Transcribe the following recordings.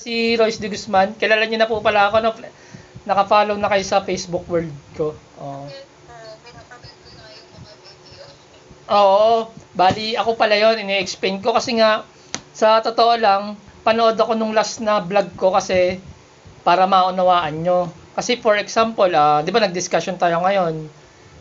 Si Royce de Guzman. Kilala niyo na po pala ako, no? Naka-follow na kayo sa Facebook world ko. Oo. Oo, bali ako pala yon, ini-explain ko kasi nga sa totoo lang, panood ako nung last na vlog ko kasi para maunawaan nyo. Kasi for example, 'di ba nag-discussion tayo ngayon,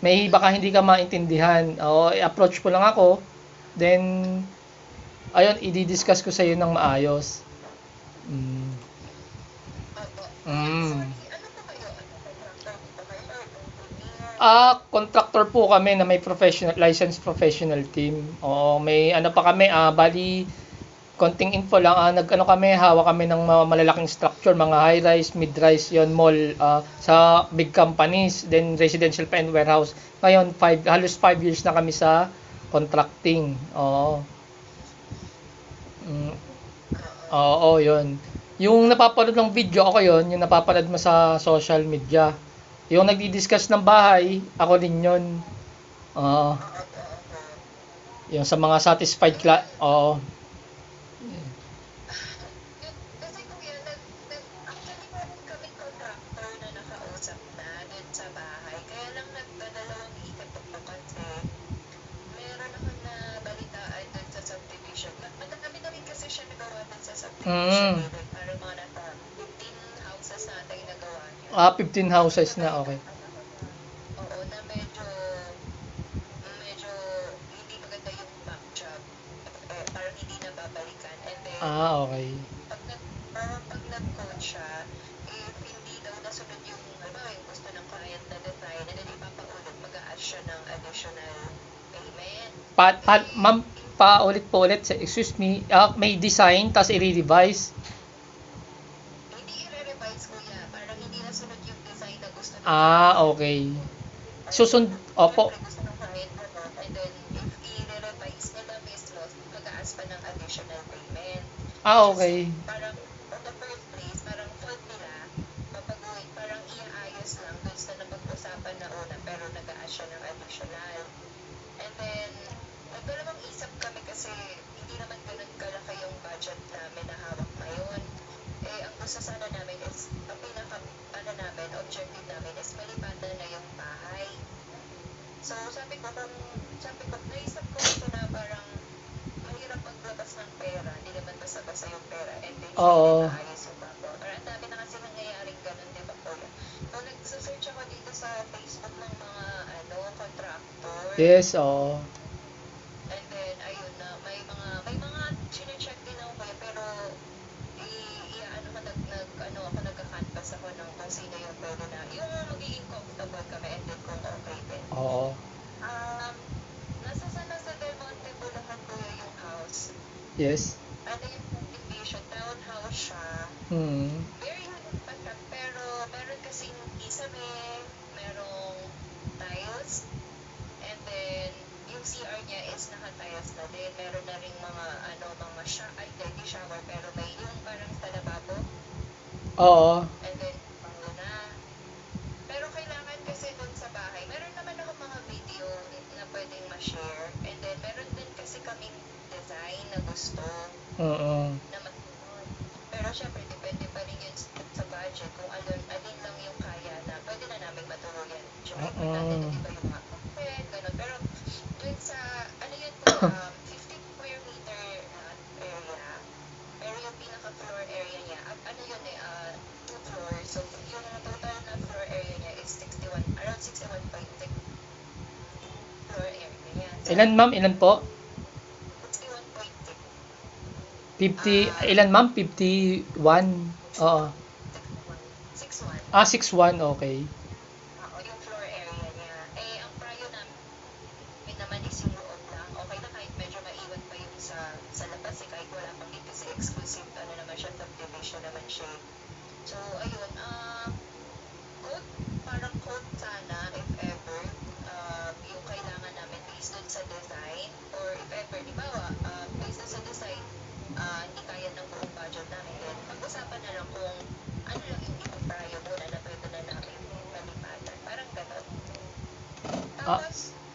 may baka hindi ka maintindihan. O i-approach ko lang ako, then ayun, i-discuss ko sa iyo ng maayos. Mm. Mm. Contractor po kami na may licensed professional team. Oo, may ano pa kami, bali konting info lang, nag-ano kami, hawak kami ng mga malalaking structure, mga high-rise, mid-rise, yon mall, sa big companies, then residential pa and warehouse. Ngayon, halos 5 years na kami sa contracting. Oo. Mm, oo, yun. Yung napapanood ng video, ako yun, yung napapanood mo sa social media. Yung nagdi-discuss ng bahay, ako din yun. Oo. Yung sa mga satisfied oo. Mm. 15 houses na, okay. Okay. Ma'am, paulit po ulit, excuse me, may design, tas i-revise. Okay. Opo. Okay. Oo. Yes, oo. Oo. Yes. Hmm. Oo. Oo. Ilan ma'am? Ilan po? 50, ilan ma'am? 51? Oo. 61, okay.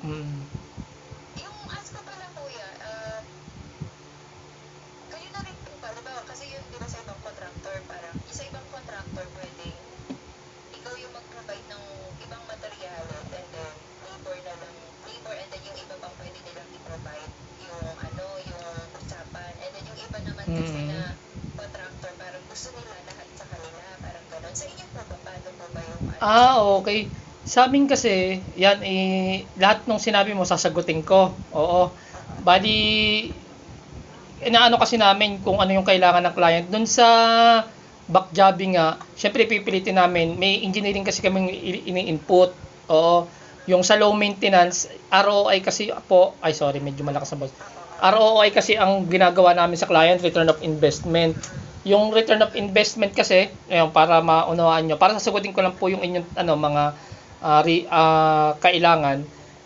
Mm. gusto nila lahat sa kanila, parang gano'n. Sa inyo po ba, paano po ba yung ano? Okay. Sa amin kasi, yan, lahat ng sinabi mo, sasagutin ko. Oo. Bali, inaano kasi namin kung ano yung kailangan ng client. Doon sa back jobbing nga, syempre pipilitin namin, may engineering kasi kaming ini-input. Oo. Yung sa low maintenance, ROI kasi po, ay sorry, medyo malakas ang boss. ROI kasi ang ginagawa namin sa client, return of investment. Yung return of investment kasi, ayun, para maunawaan nyo, para sasagutin ko lang po yung inyong mga kailangan.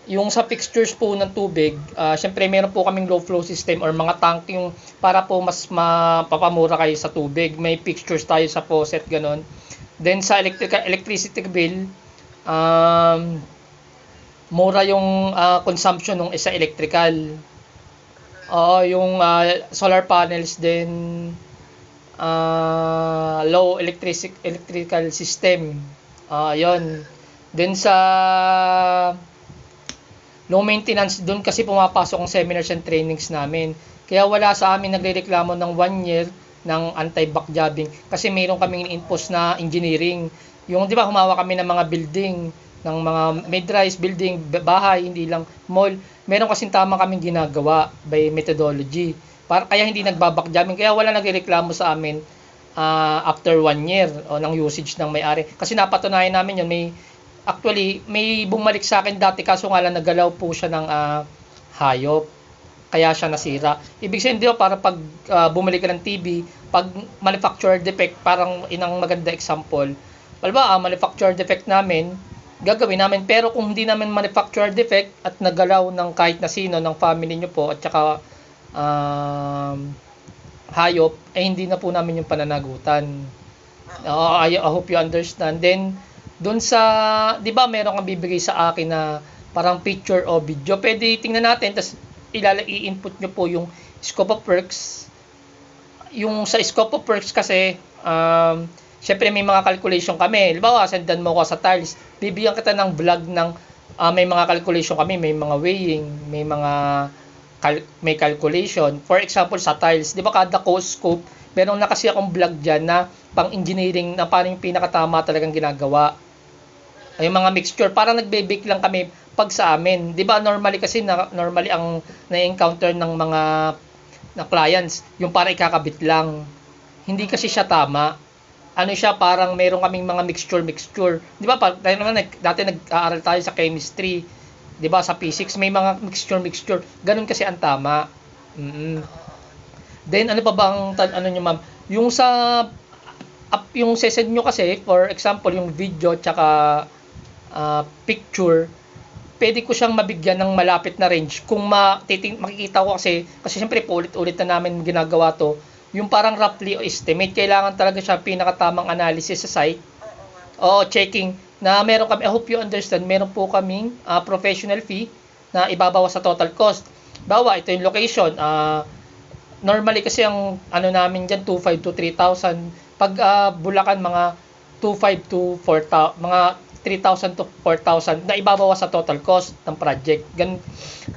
Yung sa fixtures po ng tubig, syempre meron po kaming low flow system or mga tank yung para po mas mapapamura kayo sa tubig. May fixtures tayo sa faucet, ganon. Then sa electricity bill, mura yung consumption ng isa electrical. Yung solar panels din, low electrical system. Yon. Then sa low maintenance, doon kasi pumapasok ang seminars and trainings namin. Kaya wala sa amin nagrereklamo ng 1 year ng anti-back jobbing kasi mayroon kaming in-post na engineering. Yung 'di ba humawa kami ng mga building, ng mga mid-rise building, bahay, hindi lang mall. Meron kasing tama kaming ginagawa by methodology. Kaya hindi nagbaback jamming, kaya wala nagrereklamo sa amin after 1 year o ng usage ng may-ari. Kasi napatunayan namin yun, may bumalik sa akin dati kaso nga lang nagalaw po siya ng hayop. Kaya siya nasira. Ibig sabihin din para pag bumalik ka ng TV, pag manufacturer defect, parang inang maganda example. Manufacturer defect namin, gagawin namin. Pero kung hindi namin manufacturer defect at nagalaw ng kahit na sino ng family nyo po at saka hayop, hindi na po namin yung pananagutan. I hope you understand. Then, doon sa, di ba meron kang bibigay sa akin na parang picture o video, pwede tingnan natin, tapos i-input nyo po yung scope of works. Yung sa scope of works kasi, syempre may mga calculation kami. Halimbawa, sendan mo ko sa tiles, bibigyan kita ng vlog ng may mga calculation kami, may mga weighing, may calculation. For example, sa tiles, di ba kada cost scope, meron na kasi akong vlog dyan na pang engineering na parang yung pinakatama talagang ginagawa. Yung mga mixture, parang nagbe-bake lang kami pag sa amin. Di ba normally kasi, normally ang na-encounter ng mga clients, yung para ikakabit lang. Hindi kasi siya tama. Ano siya, parang meron kaming mga mixture. Di ba, dati nag-aaral tayo sa chemistry. Di ba, sa physics, may mga mixture. Ganun kasi ang tama. Then, ano pa ba ang, nyo ma'am? Yung yung session nyo kasi, for example, yung video, tsaka picture, pwede ko siyang mabigyan ng malapit na range. Kung makikita ko kasi syempre ulit-ulit na namin ginagawa to, yung parang roughly estimate, kailangan talaga siya pinakatamang analysis sa site. Checking na meron kami, I hope you understand, meron po kaming professional fee na ibabawas sa total cost. Ito yung location. Normally kasi ang namin dyan, 2,500 to 3,000. Pag Bulacan, mga 2,500 to 4,000, mga 3,000 to 4,000 na ibabawas sa total cost ng project.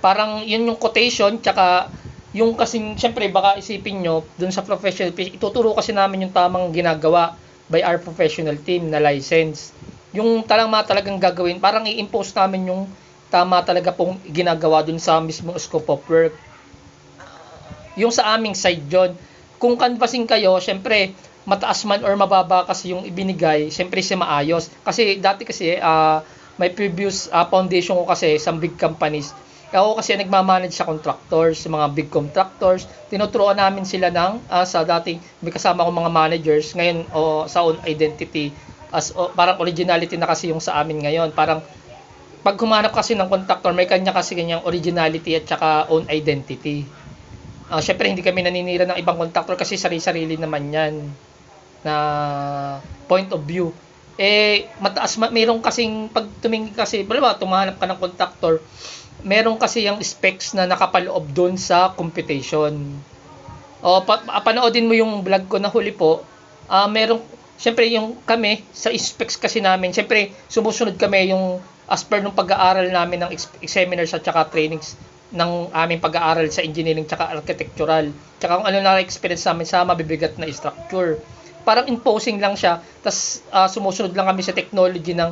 Parang yun yung quotation, tsaka yung kasing, syempre baka isipin nyo, dun sa professional fee, ituturo kasi namin yung tamang ginagawa by our professional team na license. Yung talagang gagawin, parang i-impose namin yung tama talaga pong ginagawa dun sa mismong scope of work. Yung sa aming side yun. Kung canvassing kayo, syempre, mataas man or mababa kasi yung ibinigay, syempre siya maayos. Kasi dati kasi, may previous foundation ko kasi sa big companies. Ako kasi nagmamanage sa contractors, sa mga big contractors. Tinuturuan namin sila sa dating, may kasama ko mga managers, ngayon sa own identity. Parang originality na kasi yung sa amin ngayon. Parang, pag humanap kasi ng contractor, may kanya kasi ganyang originality at saka own identity. Syempre, hindi kami naninira ng ibang contractor kasi sarili-sarili naman yan na point of view. Mataas, meron kasing, pag tumingin kasi, tumahanap ka ng contractor, meron kasi yung specs na nakapaloob doon sa computation. Panoodin mo yung vlog ko na huli po, meron, syempre yung kami, sa specs kasi namin, syempre, sumusunod kami yung as per nung pag-aaral namin ng seminars at saka trainings ng aming pag-aaral sa engineering tsaka architectural. Tsaka kung ano na experience namin sa mabibigat na structure. parang imposing lang siya. Tas sumusunod lang kami sa technology ng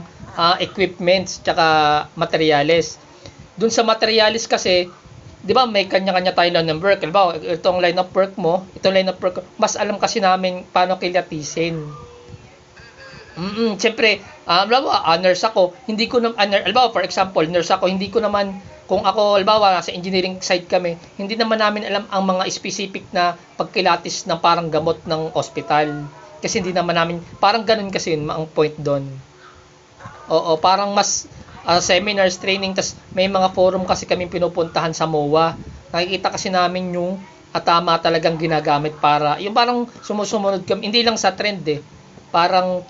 equipments tsaka materyales. Dun sa materialis kasi, 'di ba, may kanya-kanya tayo line of work. Halimbawa, itong line of work mo, itong line of work, mas alam kasi namin paano kilatisin. Siyempre, halimbawa, nurse ako, hindi ko naman, halimbawa, for example, nurse ako, hindi ko naman, kung ako, halimbawa, sa engineering side kami, hindi naman namin alam ang mga specific na pagkilatis ng parang gamot ng ospital. Kasi hindi naman namin, parang ganun kasi yun, ang point doon. Oo, parang mas seminars, training, tas may mga forum kasi kami pinupuntahan sa MOA. Nakikita kasi namin yung tama talagang ginagamit para, yung parang sumusunod kami, hindi lang sa trend eh, parang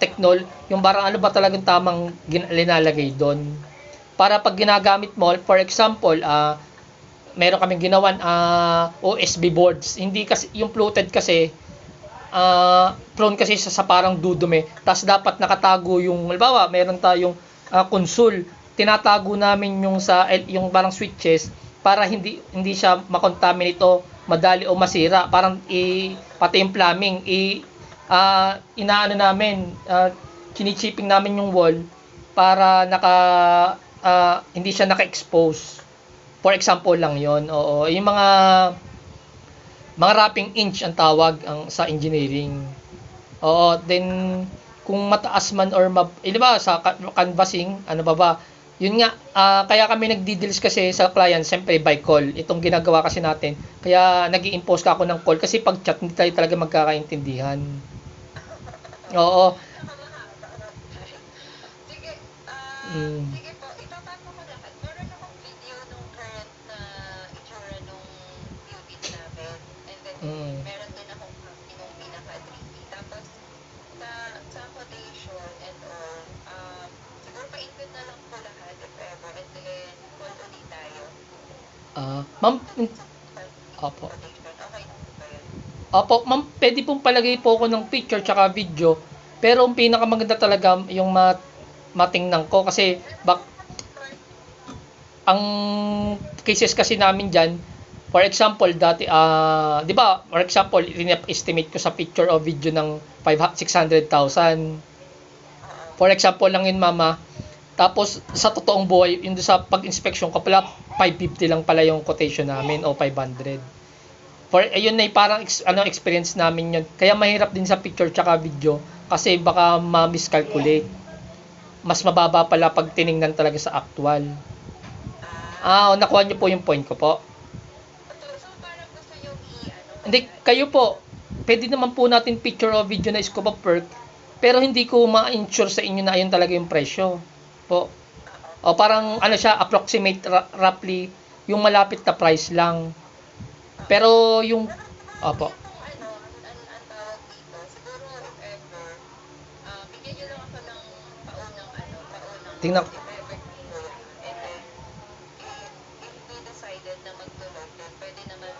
yung parang ano ba talagang tamang linalagay doon. Para pag ginagamit mo, for example, meron kaming ginawan OSB boards. Hindi kasi, yung fluted kasi, prone kasi sa parang dudumi. Tapos dapat nakatago yung, halimbawa, meron tayong console, tinatago namin yung parang switches para hindi siya makontaminate o madali o masira. Parang pati yung plumbing inaano namin, chinichipping namin yung wall para hindi siya naka-expose. For example lang 'yon. Oo, yung mga wrapping inch ang tawag sa engineering. Oo, then kung mataas man or di ba sa canvassing, ano ba? Yun nga, kaya kami nagdi-deals kasi sa client, siyempre by call. Itong ginagawa kasi natin. Kaya nag-i-impose ka ako ng call kasi pag chat hindi tayo talaga magkakaintindihan. Oo. Sige, Mm. sige po, ipapasa ko lahat. Meron akong video nung current na itsura nung unit namin. And then, Mm. meron din akong copy nung pinaka 3D. Tapos, sa quotation and all, siguro pa-input na lang po lahat if ever. And then, call ulit tayo. Ma'am, opo. Quotation, okay na po ba yun? Opo, ma'am, pwede pong palagay po ako ng picture tsaka video. Pero ang pinakamaganda talaga yung matingnan ko kasi ang cases kasi namin diyan, for example, dati 'di ba, for example, estimate ko sa picture o video ng 600,000. For example lang yun, mama. Tapos sa totoong buhay, yung sa pag-inspection ko pala 550 lang pala yung quotation namin o 500. For ayun na parang experience namin yun. Kaya mahirap din sa picture tsaka video kasi baka ma-miscalculate. Mas mababa pala pag tiningnan talaga sa actual. Nakuha niyo po yung point ko po. So parang gusto nyo Hindi, kayo po, pwede naman po natin picture o video na scope of work, pero hindi ko ma-ensure sa inyo na ayun talaga yung presyo po. O parang siya, approximate roughly, yung malapit na price lang. Pero yung, opo. ang tawag dito, siguro if ever, bigyan nyo lang ako ng paunang Tingnan. if ever dito. And then, if we decided na magtuloy, then pwede naman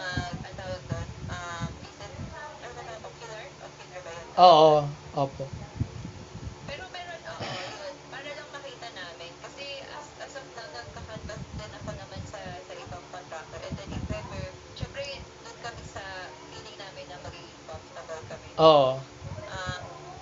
ang tawag doon, visit, ocular ba yun? Oo, opo. Pero meron, yun, para lang makita namin. Kasi as of now, nagka-canvas din ako naman sa ibang contractor. And then if ever, syempre, doon kami sa feeling namin na magiging comfortable kami. Oo.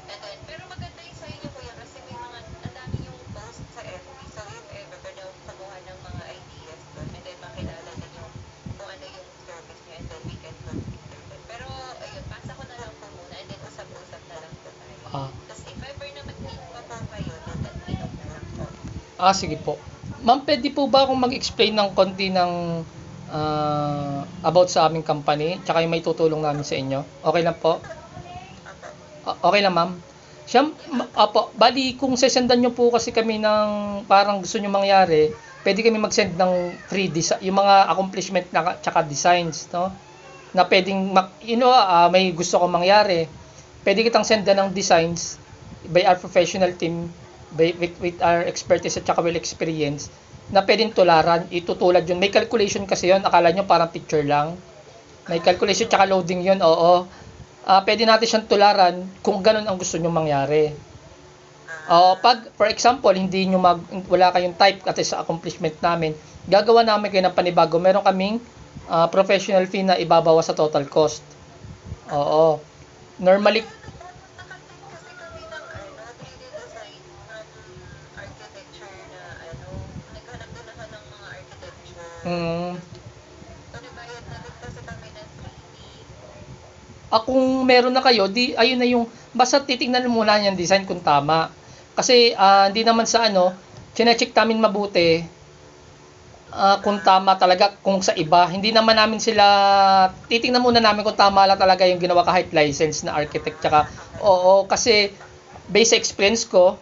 And then, pero maganda yung sa inyo, kuya, kasi may mga, ang dami yung post sa FB. So if ever, pwede akong kumuha ng mga ideas doon. And then, makilala din yung kung ano yung service niyo. And then, we can consider that. Pero, ayun, pasa ko na lang po muna. And then, usap-usap na lang po tayo. Tapos, if ever na mag-meet pa po kayo, then let me know na lang po. Sige po. Ma'am, pwede po ba akong mag-explain ng konti ng about sa aming company, tsaka yung may tutulong namin sa inyo? Okay lang po? Okay lang, ma'am. Apo, bali kung sesendan nyo po kasi kami ng parang gusto nyo mangyari, pwede kami mag-send ng free yung mga accomplishment na tsaka designs, no? Na pwedeng may gusto ko mangyari. Pwede kitang sendan ng designs by our professional team, with our expertise at tsaka well experience, na pwedeng tularan, itutulad yun. May calculation kasi yun, akala nyo parang picture lang. May calculation tsaka loading yun, oo. Pwede natin siyang tularan kung ganun ang gusto nyo mangyari. Pag, for example, wala kayong type at sa accomplishment namin, gagawa namin kayo ng panibago. Meron kaming professional fee na ibabawas sa total cost. Oo. Normally, Nakating kasi kami ng 3D design from architecture na naghanap din ako ng mga architecture. mm, So, nagbayad na din kasi kami ng 3D. kung meron na kayo, di ayun na yung basta titingnan muna yung design kung tama. Kasi hindi naman sa chine-check namin mabuti kung tama talaga kung sa iba. Hindi naman namin sila titingnan muna namin kung tama lang talaga yung ginawa kahit license na architect tsaka oo kasi based sa experience ko,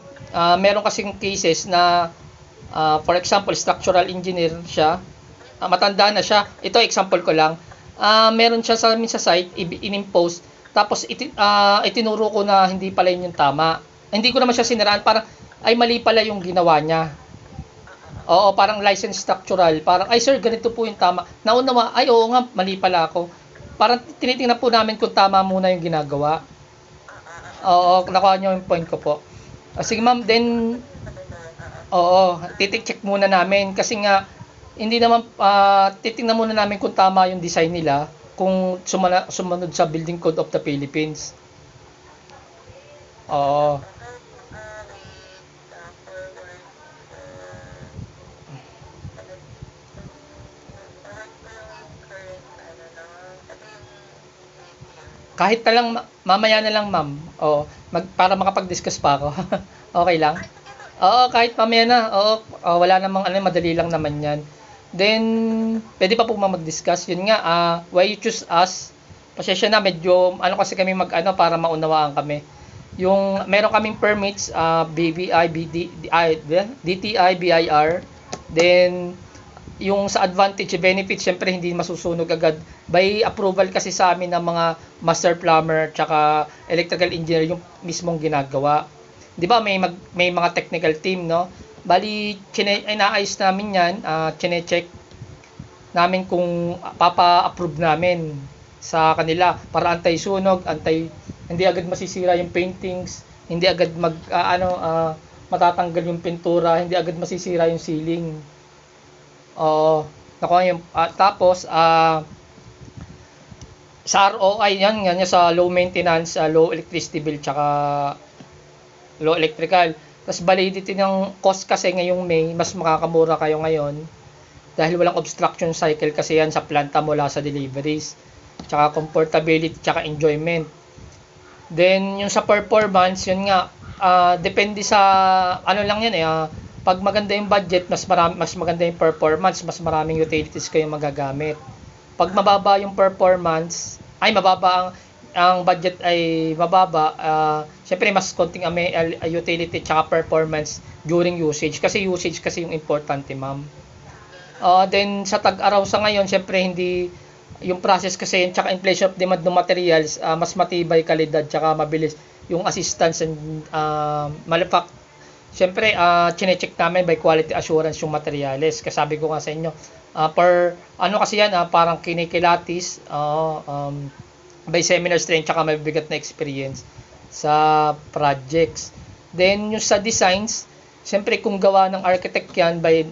meron kasing cases na for example, structural engineer siya, matanda na siya. Ito example ko lang. Meron siya sa amin sa site, inimpose, tapos itinuro ko na hindi pala yun yung tama. Hindi ko naman siya siniraan, parang ay mali pala yung ginawa niya. Oo, parang license structural. Parang, ay sir, ganito po yung tama. Naunawa, ay oo nga, mali pala ako. Parang tinitingnan po namin kung tama muna yung ginagawa. Oo, nakuha niyo yung point ko po. Sige ma'am, then, oo, titik-check muna namin. Kasi nga, hindi naman, titingnan muna namin kung tama yung design nila. Kung sumunod sa Building Code of the Philippines. Oo. Kahit na lang, mamaya na lang ma'am. Oo, para makapag-discuss pa ako. Okay lang? Oo, kahit mamaya na. Oo, wala namang madali lang naman yan. Then, pwede pa po mag-discuss. Yun nga, why you choose us? Pasensya na, medyo, kasi kami para maunawaan kami. Yung, meron kaming permits, BBI, DTI, BIR. Then, yung sa advantage benefit syempre hindi masusunog agad by approval kasi sa amin ng mga master plumber tsaka electrical engineer yung mismong ginagawa. 'Di ba may mga technical team no? Bali inaayos namin 'yan, chine-check namin kung papa-approve namin sa kanila para antay-sunog, hindi agad masisira yung paintings, hindi agad matatanggal yung pintura, hindi agad masisira yung ceiling. Oo, nakuha yung tapos sa ROI yan sa low maintenance, low electricity bill tsaka low electrical. Tapos validity ng cost kasi ngayong May, mas makakamura kayo ngayon dahil walang obstruction cycle kasi yan sa planta mula sa deliveries. Tsaka comfortability tsaka enjoyment. Then yung sa performance, yun nga depende sa lang yan pag maganda yung budget, mas maganda yung performance, mas maraming utilities kayong magagamit. Pag mababa yung performance, mababa ang budget ay mababa, syempre mas konting utility tsaka performance during usage. Kasi usage kasi yung importante, ma'am. Then sa tag-araw sa ngayon, syempre hindi yung process kasi tsaka inflation of demand ng materials, mas matibay kalidad tsaka mabilis yung assistance and Siyempre, chine-check namin by quality assurance yung materyales. Kasi sabi ko nga sa inyo, kasi yan, parang kinikilatis, by seminar strain, tsaka may bigat na experience sa projects. Then, yung sa designs, siyempre kung gawa ng architect yan by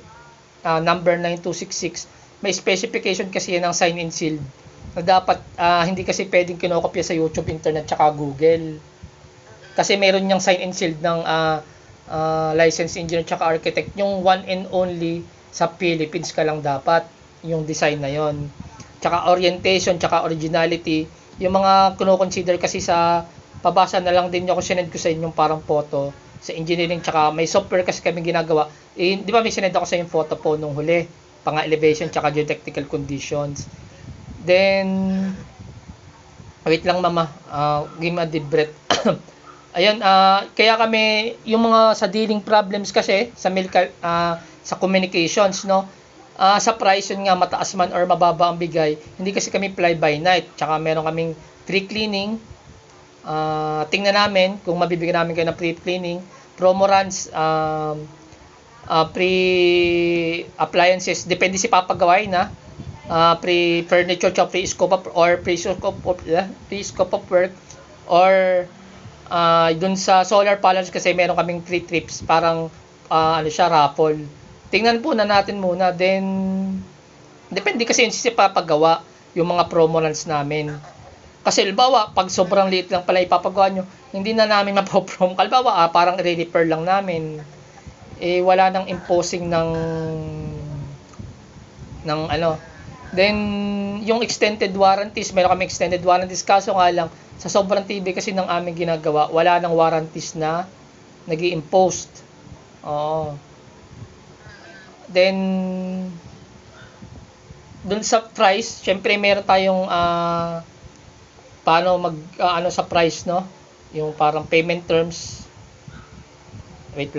number 9266, may specification kasi yan ng sign and seal na dapat hindi kasi pwedeng kinokopya sa YouTube, internet, tsaka Google. Kasi meron niyang sign and seal ng licensed engineer tsaka architect, yung one and only sa Philippines ka lang dapat yung design na yon. Tsaka orientation, tsaka originality, yung mga kino-consider kasi sa pabasa na lang din ako sinend ko sa inyong parang photo sa engineering tsaka may software kasi kami ginagawa. Di ba may sinend ako sa yung photo po nung huli, pang elevation tsaka geotechnical conditions. Then wait lang mama, give me a deep breath. Ayan, kaya kami yung mga sa dealing problems kasi sa sa communications no. Sa price yun nga mataas man or mababa ang bigay, hindi kasi kami fly by night. Tsaka meron kaming pre-cleaning. Tingnan namin kung mabibigyan namin kayo ng pre-cleaning, promo runs, pre-appliances, depende si papagawain na. Pre-furniture, pre-scope of or pre-scope of work or dun sa solar panels kasi meron kaming free trips, parang raffle. Tingnan po na natin muna, then depende kasi yun si papagawa yung mga promo runs namin. Kasi halimbawa, pag sobrang liit lang pala ipapagawa nyo, hindi na namin mapoprom. Halimbawa, parang i-repair lang namin. Wala nang imposing ng ano. Then, yung extended warranties, meron kami extended warranties. Kaso nga lang, sa sobrang TV kasi ng aming ginagawa, wala nang warranties na nag-i-imposed. Oo. Then, dun sa price, syempre meron tayong paano ano sa price, no? Yung parang payment terms.